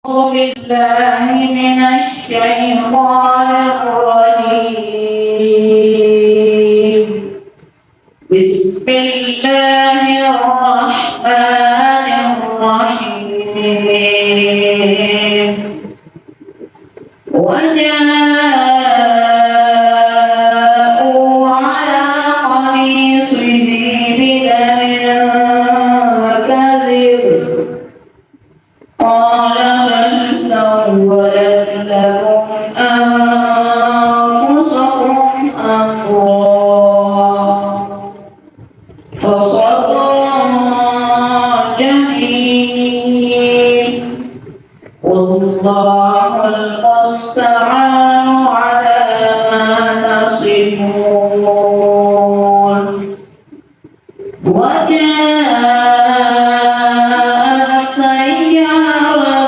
أعوذ بالله من الشيطان الرجيم. بسم الله الرحمن الرحيم. وجاءوا على قميصه بدم كذب قال بل سولت لكم أنفسكم أمرا فصبر جميل والله المستعان على ما تصفون. وجاءت سيارة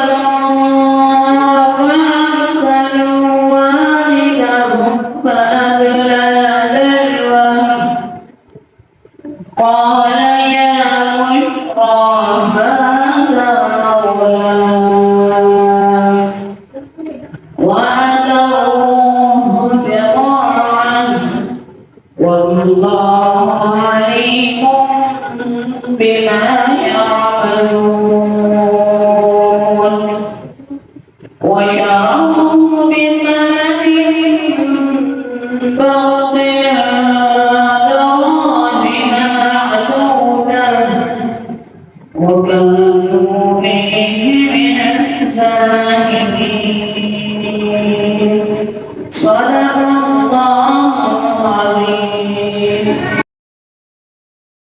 فأرسلوا والدهم فأدلى دلوه قال يا بشرى هذا مولى